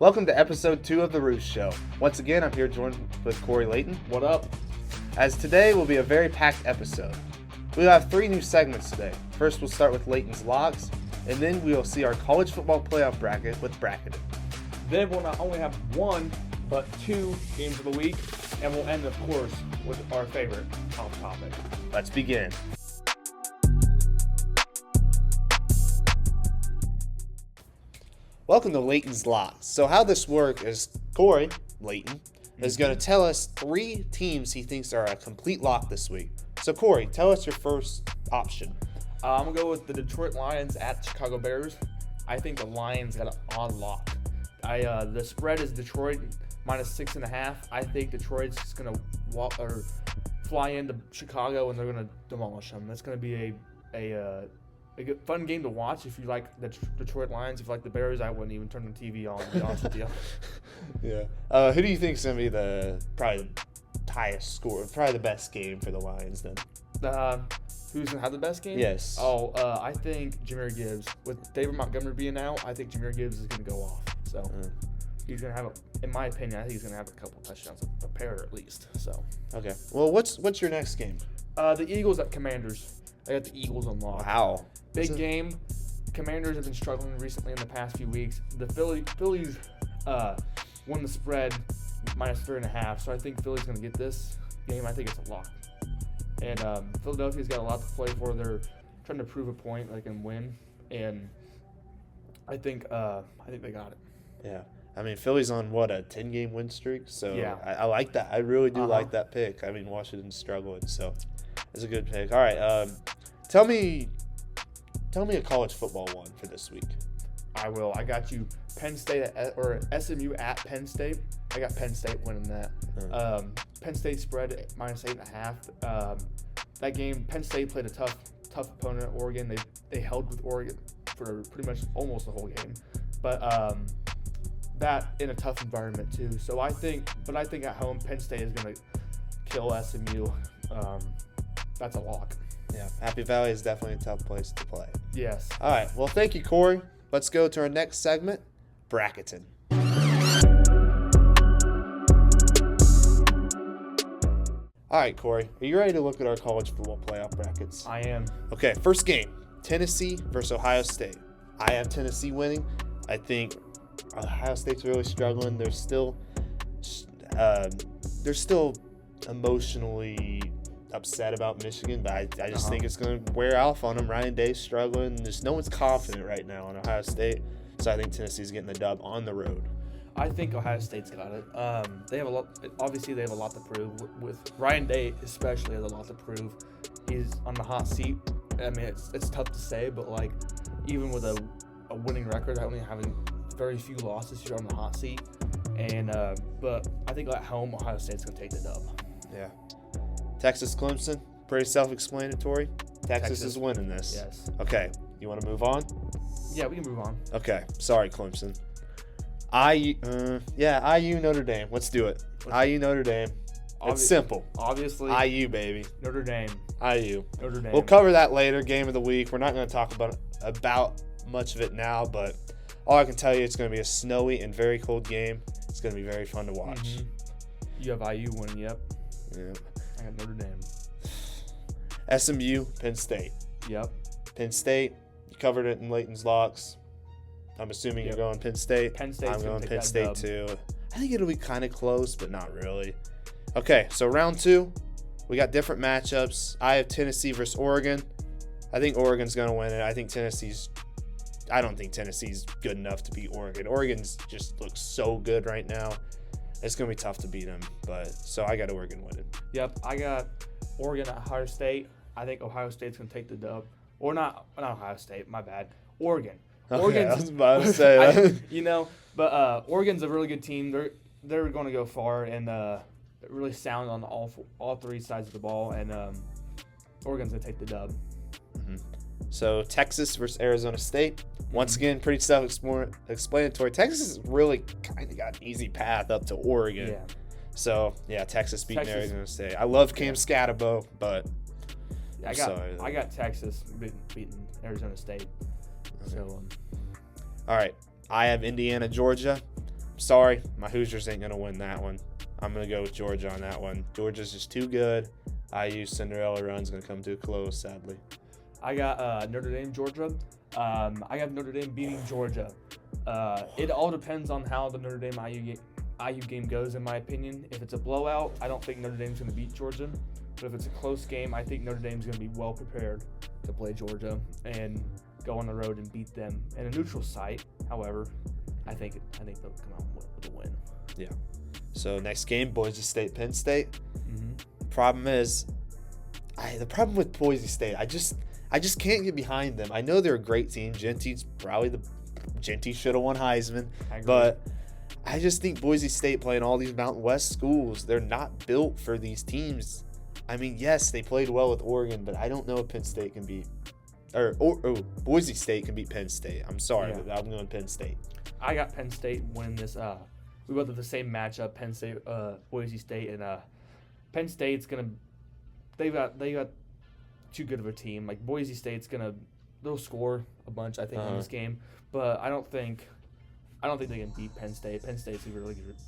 Welcome to episode 2 of the Rooz Show. Once again, I'm here joined with Corey Layton. What up? As today will be a very packed episode. We'll have 3 new segments today. First, we'll start with Layton's Logs, and then we will see our college football playoff bracket with Bracketin. Then we'll not only have 1, but 2 games of the week, and we'll end, of course, with our favorite off topic. Let's begin. Welcome to Layton's Logs. So how this works is Corey Layton is going to tell us 3 teams he thinks are a complete lock this week. So Corey, tell us your first option. I'm going to go with the Detroit Lions at Chicago Bears. I think the Lions got it on lock. The spread is Detroit minus 6.5. I think Detroit's just going to fly into Chicago and they're going to demolish them. That's going to be a good, fun game to watch if you like the Detroit Lions. If you like the Bears, I wouldn't even turn the TV on, to be honest with you. Yeah. Who do you think is going to be probably the highest score, probably the best game for the Lions then? Who's going to have the best game? Yes. I think Jahmyr Gibbs. With David Montgomery being out, I think Jahmyr Gibbs is going to go off. So he's going to have, in my opinion, I think he's going to have a couple touchdowns, a pair at least. So. Okay. Well, what's your next game? The Eagles at Commanders. I got the Eagles on lock. Wow. Big game. Commanders have been struggling recently in the past few weeks. The Phillies won the spread minus 3.5, so I think Philly's going to get this game. I think it's a lock. And Philadelphia's got a lot to play for. They're trying to prove a point they can win, and I think they got it. Yeah. I mean, Philly's on, a 10-game win streak? So yeah. I like that. I really do like that pick. I mean, Washington's struggling, so it's a good pick. All right. Tell me a college football one for this week. I will. I got you Penn State or SMU at Penn State. I got Penn State winning that. Penn State spread minus 8.5. That game, Penn State played a tough opponent at Oregon. They held with Oregon for pretty much almost the whole game. But that in a tough environment too. So I think at home Penn State is going to kill SMU. That's a lock. Yeah, Happy Valley is definitely a tough place to play. Yes. All right. Well, thank you, Corey. Let's go to our next segment, Bracketin. All right, Corey, are you ready to look at our college football playoff brackets? I am. Okay, first game, Tennessee versus Ohio State. I have Tennessee winning. I think Ohio State's really struggling. They're still emotionally upset about Michigan, but I just think it's going to wear off on them. Ryan Day's struggling. Just no one's confident right now on Ohio State, so I think Tennessee's getting the dub on the road. I think Ohio State's got it. They have a lot. Obviously, they have a lot to prove. With Ryan Day, especially, has a lot to prove. He's on the hot seat. I mean, it's tough to say, but like even with a winning record, only having very few losses, you're on the hot seat. And but I think at home, Ohio State's going to take the dub. Yeah. Texas Clemson, pretty self-explanatory. Texas is winning this. Yes. Okay, you want to move on? Yeah, we can move on. Okay, sorry, Clemson. IU Notre Dame. Let's do it. IU Notre Dame. It's simple. Obviously. IU, baby. Notre Dame. IU. Notre Dame. We'll cover that later. Game of the week. We're not going to talk about much of it now, but all I can tell you, it's going to be a snowy and very cold game. It's going to be very fun to watch. Mm-hmm. You have IU winning. Yep. I got Notre Dame. SMU, Penn State. Yep. Penn State. You covered it in Layton's Locks. I'm assuming you're going Penn State. Penn State's I'm going Penn State dub. too. I think it'll be kind of close, but not really. Okay, so round 2, we got different matchups. I have Tennessee versus Oregon. I think Oregon's going to win it. I don't think Tennessee's good enough to beat Oregon. Oregon's just looks so good right now. It's going to be tough to beat them, so I got Oregon winning. Yep, I got Oregon at Ohio State. I think Ohio State's going to take the dub. Or not Ohio State, my bad. Oregon. Okay, I was about to say that. But Oregon's a really good team. They're going to go far and really sound on all 3 sides of the ball, and Oregon's going to take the dub. Mm-hmm. So Texas versus Arizona State. Once again, pretty self-explanatory. Texas has really kind of got an easy path up to Oregon. Yeah. So, yeah, Texas beating Arizona State. I love Cam Scatabo, but I got Texas beating Arizona State. Okay. So, all right. I have Indiana, Georgia. sorry, my Hoosiers ain't gonna win that one. I'm gonna go with Georgia on that one. Georgia's just too good. IU's Cinderella run's gonna come to a close, sadly. I got Notre Dame, Georgia. I have Notre Dame beating Georgia. It all depends on how the Notre Dame IU game goes, in my opinion. If it's a blowout, I don't think Notre Dame's going to beat Georgia. But if it's a close game, I think Notre Dame's going to be well prepared to play Georgia and go on the road and beat them in a neutral site. However, I think they'll come out with a win. Yeah. So next game, Boise State, Penn State. Mm-hmm. Problem is, the problem with Boise State, I just can't get behind them. I know they're a great team. Genty should have won Heisman, but I just think Boise State playing all these Mountain West schools, they're not built for these teams. I mean, yes, they played well with Oregon, but I don't know if Penn State can beat, Boise State can beat Penn State. I'm sorry, but I'm going Penn State. I got Penn State winning this. We both have the same matchup, Penn State, Boise State, and Penn State's gonna. They got too good of a team. Like Boise State's they'll score a bunch, I think, in this game, but I don't think they can beat Penn State. Penn State's a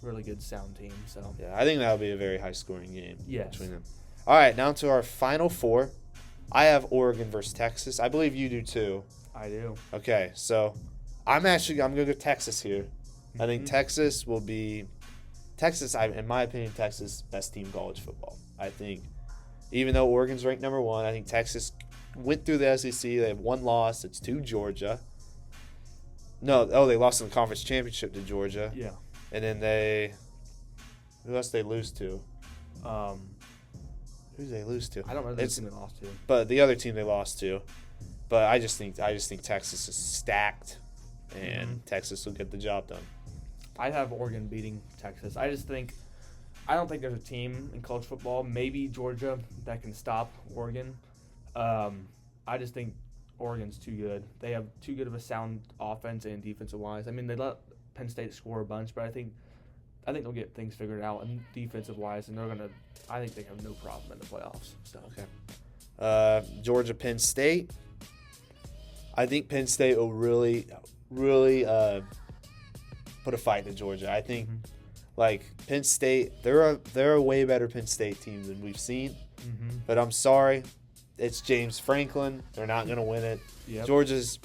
really good sound team. So yeah, I think that'll be a very high scoring game between them. All right, now to our final four. I have Oregon versus Texas. I believe you do too. I do. Okay, so I'm going to go Texas here. Mm-hmm. I think Texas will be in my opinion, Texas best team in college football. I think even though Oregon's ranked number 1, I think Texas went through the SEC. They have one loss. It's to Georgia. No, they lost in the conference championship to Georgia. Yeah. And then who else they lose to? Who did they lose to? I don't know the team they lost to. But the other team they lost to. But I just think Texas is stacked, and Texas will get the job done. I have Oregon beating Texas. I don't think there's a team in college football, maybe Georgia, that can stop Oregon. I just think Oregon's too good. They have too good of a sound offense and defensive wise. I mean, they let Penn State score a bunch, but I think they'll get things figured out and defensive wise, and I think they have no problem in the playoffs. So okay. Georgia, Penn State. I think Penn State will really put a fight to Georgia. I think like Penn State, they're a way better Penn State team than we've seen. Mm-hmm. But I'm sorry, it's James Franklin. They're not going to win it. Yep. Georgia's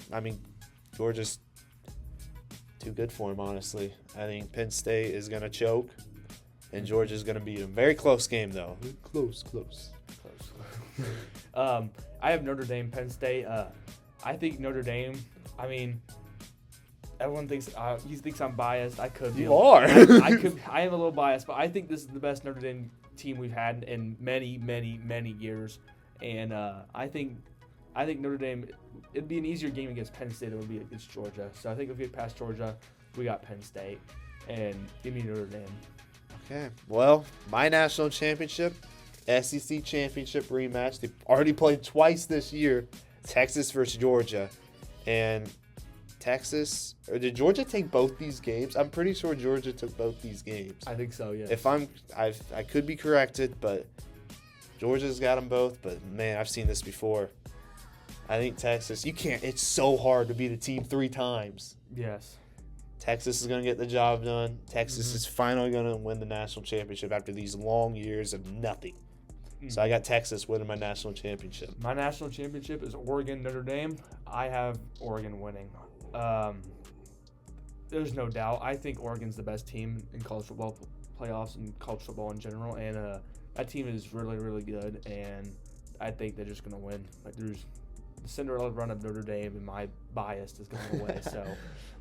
too good for him, honestly. I think Penn State is going to choke, and Georgia's going to beat him. Very close game, though. Close. I have Notre Dame, Penn State. I think Notre Dame, I mean, everyone thinks he thinks I'm biased. I could be. You are. I am a little biased, but I think this is the best Notre Dame team we've had in many, many, many years. And I think Notre Dame, it'd be an easier game against Penn State than it would be against Georgia. So I think if we get past Georgia, we got Penn State. And give me Notre Dame. Okay. Well, my national championship, SEC championship rematch. They've already played twice this year. Texas versus Georgia. And Texas, or did Georgia take both these games? I'm pretty sure Georgia took both these games. I think so, yeah. I could be corrected, but Georgia's got them both. But man, I've seen this before. I think Texas, it's so hard to beat a team 3 times. Yes. Texas is going to get the job done. Texas is finally going to win the national championship after these long years of nothing. So I got Texas winning my national championship. My national championship is Oregon, Notre Dame. I have Oregon winning. There's no doubt. I think Oregon's the best team in college football playoffs and college football in general. And that team is really, really good. And I think they're just going to win. Like there's the Cinderella run of Notre Dame, and my bias is going away. So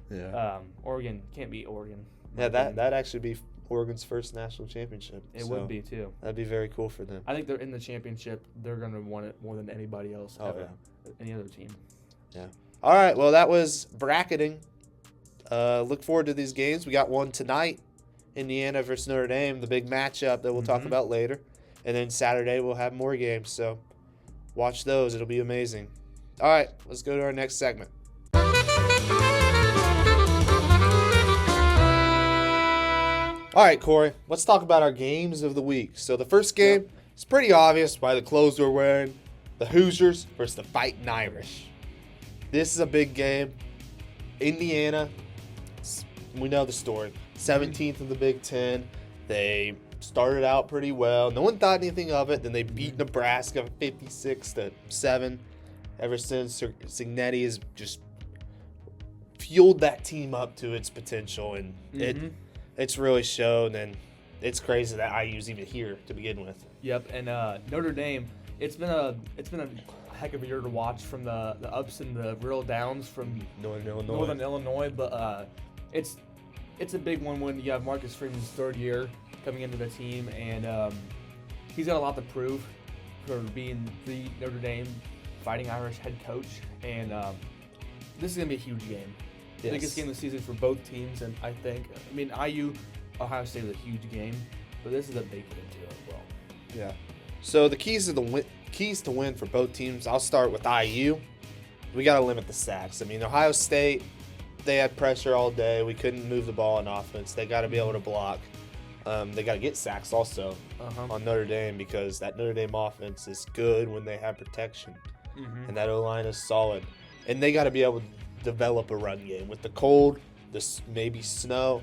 yeah. Oregon can't beat Oregon. Yeah, that'd actually be Oregon's first national championship. It would be too. That'd be very cool for them. I think they're in the championship. They're going to want it more than anybody else ever. Yeah. Any other team. Yeah. All right. Well, that was bracketing. Look forward to these games. We got one tonight, Indiana versus Notre Dame, the big matchup that we'll talk about later. And then Saturday we'll have more games. So watch those. It'll be amazing. All right. Let's go to our next segment. All right, Corey, let's talk about our games of the week. So the first game is pretty obvious by the clothes we're wearing. The Hoosiers versus the Fighting Irish. This is a big game. Indiana, we know the story. 17th in the Big Ten. They started out pretty well. No one thought anything of it. Then they beat Nebraska 56-7. Ever since, Cignetti has just fueled that team up to its potential, and it's really shown. And it's crazy that IU's even here to begin with. Yep, and Notre Dame. It's been a heck of a year to watch, from the ups and the real downs from Northern Illinois, but it's a big one when you have Marcus Freeman's third year coming into the team, and he's got a lot to prove for being the Notre Dame Fighting Irish head coach, and this is going to be a huge game. Yes. Biggest game of the season for both teams, and I mean, IU, Ohio State is a huge game, but this is a big game too as well. Yeah. So the keys to win for both teams, I'll start with IU. We got to limit the sacks. I mean, Ohio State, they had pressure all day. We couldn't move the ball in offense. They got to be able to block. They got to get sacks also on Notre Dame, because that Notre Dame offense is good when they have protection. And that O-line is solid. And they got to be able to develop a run game. With the cold, this maybe snow,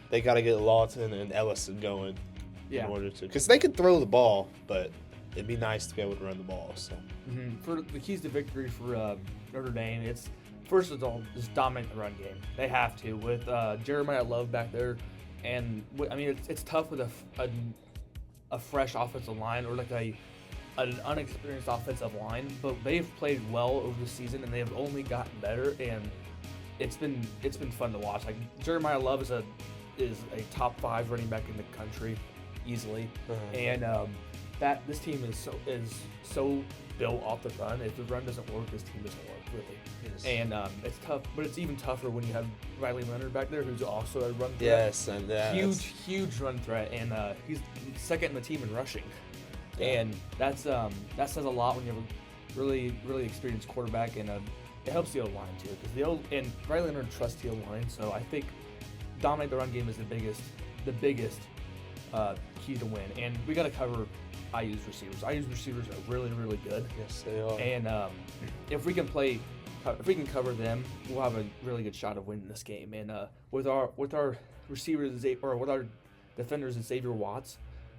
they got to get Lawton and Ellison going in order to. Because they can throw the ball, but it'd be nice to be able to run the ball. So For the keys to victory for Notre Dame, it's first of all just dominate the run game. They have to, with Jeremiah Love back there, and I mean it's tough with a fresh offensive line, or like an unexperienced offensive line, but they've played well over the season and they have only gotten better, and it's been fun to watch. Like, Jeremiah Love is a top 5 running back in the country easily, and that this team is so built off the run. If the run doesn't work, this team doesn't work really. Yes. And it's tough, but it's even tougher when you have Riley Leonard back there, who's also a run threat. Yes, and huge run threat, and he's second in the team in rushing. And that says a lot when you have a really experienced quarterback, and it helps the O-line too, because and Riley Leonard trusts the O-line, so I think dominate the run game is the biggest key to win. And we got to cover IU's receivers. IU's receivers are really good. Yes, they are. And if we can cover them, we'll have a really good shot of winning this game. And with our receivers, or with our defenders, Xavier Watts,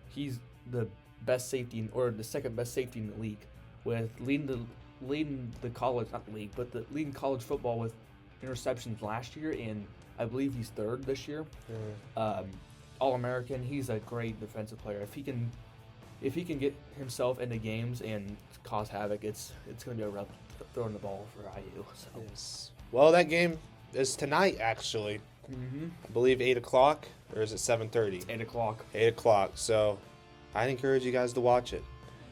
he's the best safety, or the second best safety in the league, with leading the college, not the league, but leading college football with interceptions last year, and I believe he's third this year. All-American. He's a great defensive player. If he can get himself into games and cause havoc, it's going to be a rough throwing the ball for IU. So. Yes. Well, that game is tonight, actually. I believe 8 o'clock, or is it 7:30? 8 o'clock. 8 o'clock. So I'd encourage you guys to watch it.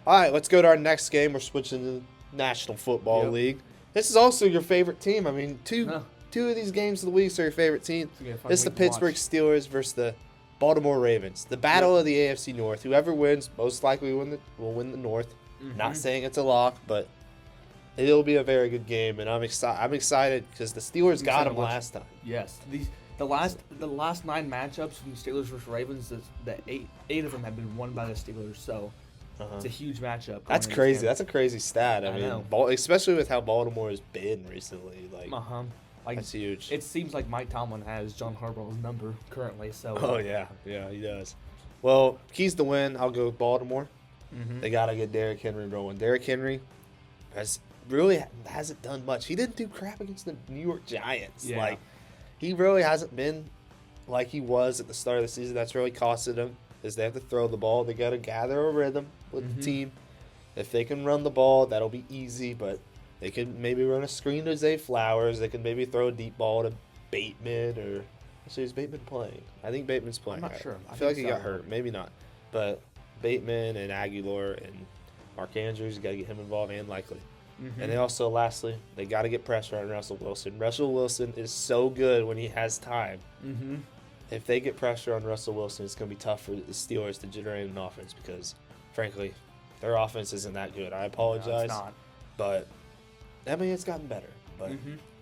All right, let's go to our next game. We're switching to the National Football League. This is also your favorite team. I mean, two of these games of the week are your favorite team. This is the Pittsburgh Steelers versus the Baltimore Ravens. The battle of the AFC North. Whoever wins most likely will win the North. Not saying it's a lock, but it'll be a very good game, and I'm excited because the Steelers got them last time. Yes, the last 9 matchups from the Steelers versus Ravens, the eight of them have been won by the Steelers. So it's a huge matchup. That's crazy. That's a crazy stat. I mean, especially with how Baltimore has been recently. Like that's huge. It seems like Mike Tomlin has John Harbaugh's number currently. So. Oh yeah, he does. Well, keys to win. I'll go with Baltimore. They gotta get Derrick Henry rolling. Derrick Henry hasn't done much. He didn't do crap against the New York Giants. Yeah. Like, he really hasn't been like he was at the start of the season. That's really costed him, is they have to throw the ball. They got to gather a rhythm with the team. If they can run the ball, that'll be easy, but they can maybe run a screen to Zay Flowers. They can maybe throw a deep ball to Bateman, or actually, is Bateman playing? I think Bateman's playing. I'm not sure. I feel like he got hurt. Maybe not. But Bateman and Aguilar and Mark Andrews, you got to get him involved, and Likely. And they also, lastly, they got to get pressure on Russell Wilson. Russell Wilson is so good when he has time. If they get pressure on Russell Wilson, it's going to be tough for the Steelers to generate an offense because, frankly, their offense isn't that good. I apologize. No, it's not. But, I mean, it's gotten better. But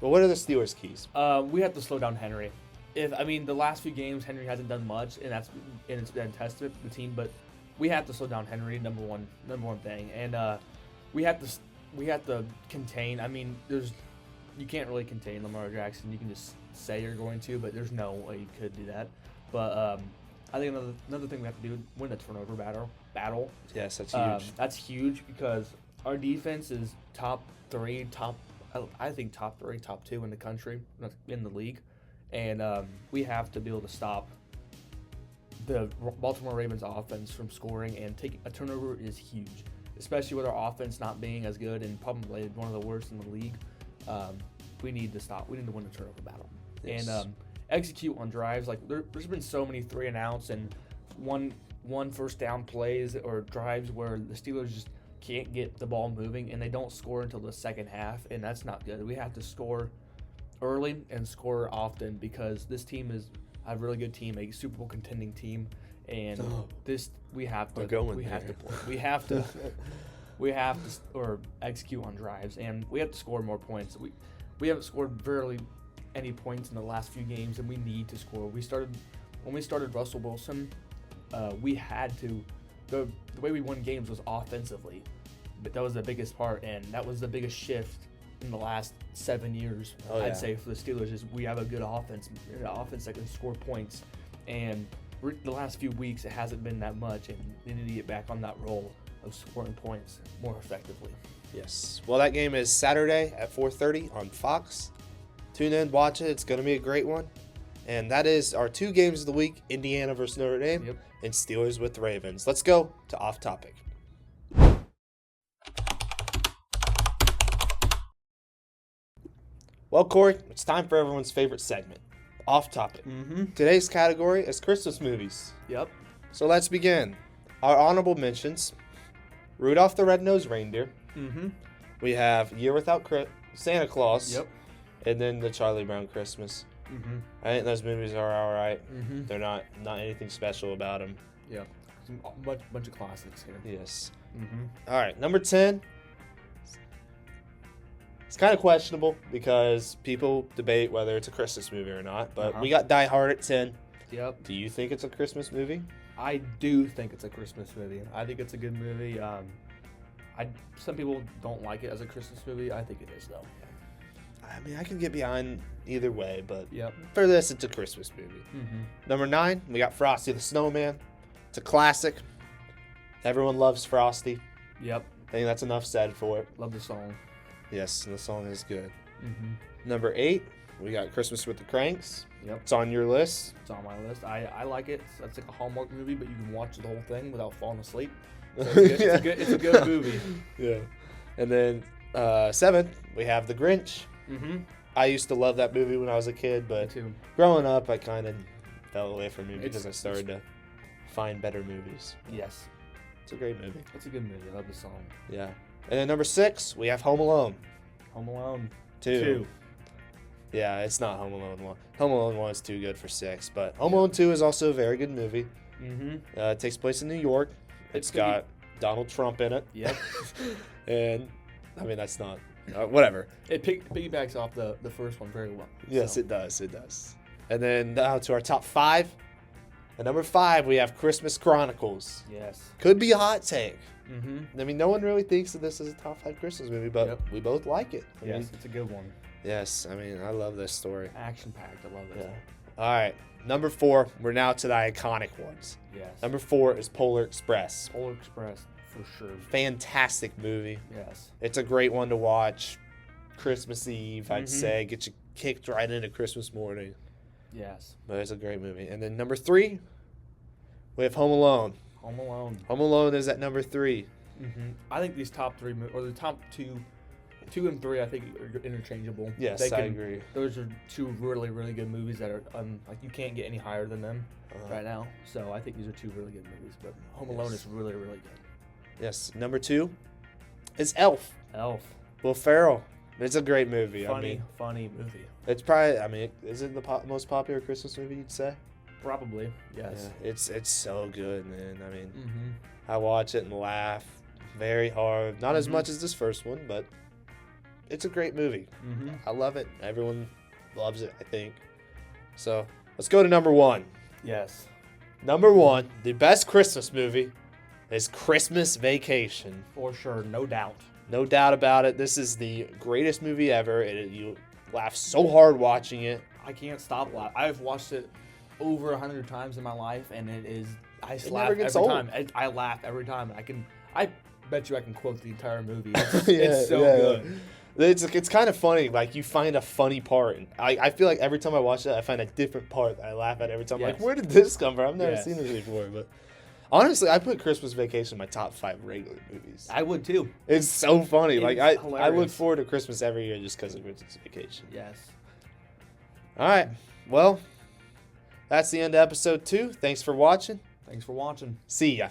what are the Steelers' keys? We have to slow down Henry. The last few games, Henry hasn't done much, and it's been a testament to the team. But we have to slow down Henry, number one thing, and we have to contain. I mean, there's you can't really contain Lamar Jackson. You can just say you're going to, but there's no way you could do that. But I think another thing we have to do, win the turnover battle. Yes, that's huge. That's huge because our defense is top 3, top 2 in the country, in the league. And we have to be able to stop the Baltimore Ravens offense from scoring, and taking a turnover is huge, especially with our offense not being as good and probably one of the worst in the league. We need to stop. We need to win the turnover battle. Yes. And execute on drives. Like there's been so many 3 and outs and one first down plays or drives where the Steelers just can't get the ball moving and they don't score until the second half, and that's not good. We have to score early and score often because this team is a really good team, a Super Bowl contending team, and we have to execute on drives, and we have to score more points. We haven't scored barely any points in the last few games, and we need to score. When we started Russell Wilson, we had to. The way we won games was offensively, but that was the biggest part, and that was the biggest shift in the last 7 years. I'd say for the Steelers is we have a good offense, that can score points, and the last few weeks it hasn't been that much, and we need to get back on that roll of scoring points more effectively. Yes. Well, that game is Saturday at 4:30 on Fox. Tune in, watch it. It's going to be a great one. And that is our 2 games of the week, Indiana versus Notre Dame and Steelers with the Ravens. Let's go to Off Topic. Well, Corey, it's time for everyone's favorite segment, Off Topic. Today's category is Christmas movies. Yep. So let's begin. Our honorable mentions, Rudolph the Red-Nosed Reindeer. We have Year Without Santa Claus. Yep. And then the Charlie Brown Christmas. I think those movies are all right. They're not anything special about them. Yeah. A bunch of classics here. Yes. All right, number 10. It's kind of questionable because people debate whether it's a Christmas movie or not, but we got Die Hard at 10. Yep. Do you think it's a Christmas movie? I do think it's a Christmas movie. I think it's a good movie. Some people don't like it as a Christmas movie. I think it is, though. I mean, I can get behind either way, but Yep. for this, it's a Christmas movie. Number 9, we got Frosty the Snowman. It's a classic. Everyone loves Frosty. Yep. I think that's enough said for it. Love the song. Yes, and the song is good. Number 8, we got Christmas with the Cranks. Yep. It's on your list. It's on my list. I like it. It's like a Hallmark movie, but you can watch the whole thing without falling asleep. So it's a good movie. Yeah. And then 7, we have The Grinch. I used to love that movie when I was a kid, but growing up, I kind of fell away from it because I started to find better movies. Yes. It's a great movie. It's a good movie. I love the song. Yeah. And then number 6, we have Home Alone. Home Alone 2. Yeah, it's not Home Alone 1. Home Alone 1 is too good for 6, but Home Alone 2 is also a very good movie. It takes place in New York. It's got Donald Trump in it. Yep. And, I mean, that's not... whatever. It piggybacks off the first one very well. Yes, it does. It does. And then now to our top 5. At number 5, we have Christmas Chronicles. Yes. Could be a hot take. I mean, no one really thinks of this as a top 5 Christmas movie, but we both like it. I mean, it's a good one. Yes, I mean, I love this story. Action-packed. I love it. Yeah. All right. Number 4, we're now to the iconic ones. Yes. Number 4 is Polar Express. Polar Express, for sure. Fantastic movie. Yes. It's a great one to watch Christmas Eve, I'd say. Get you kicked right into Christmas morning. Yes. But it's a great movie. And then number 3, we have Home Alone. Home Alone. Home Alone is at number 3. I think these top 3, or the top 2 and 3, I think are interchangeable. Yes, I agree. Those are 2 really, really good movies that are like you can't get any higher than them right now. So I think these are 2 really good movies. But Home Alone is really, really good. Yes. Number 2 is Elf. Elf. Will Ferrell. It's a great movie. Funny movie. It's probably. I mean, is it the most popular Christmas movie you'd say? Probably. Yes. Yeah, it's so good, man. I mean, I watch it and laugh very hard. Not as much as this first one, but it's a great movie. I love it. Everyone loves it, I think. So let's go to number 1. Yes. Number 1, the best Christmas movie is Christmas Vacation. For sure, no doubt. No doubt about it. This is the greatest movie ever. You laugh so hard watching it. I can't stop laughing. I've watched it over 100 times in my life, and it is. I just laugh never every gets old. time. I laugh every time. I bet you I can quote the entire movie. Yeah, It's so good. It's kind of funny. Like, you find a funny part. And I feel like every time I watch it, I find a different part that I laugh at every time. Yes. Like, where did this come from? I've never Yes. seen this before. But honestly, I put Christmas Vacation in my top 5 regular movies. I would too. It's so funny. It Like, is I look hilarious. forward to Christmas every year just because of Christmas Vacation. Yes. All right. Well, that's the end of episode 2. Thanks for watching. Thanks for watching. See ya.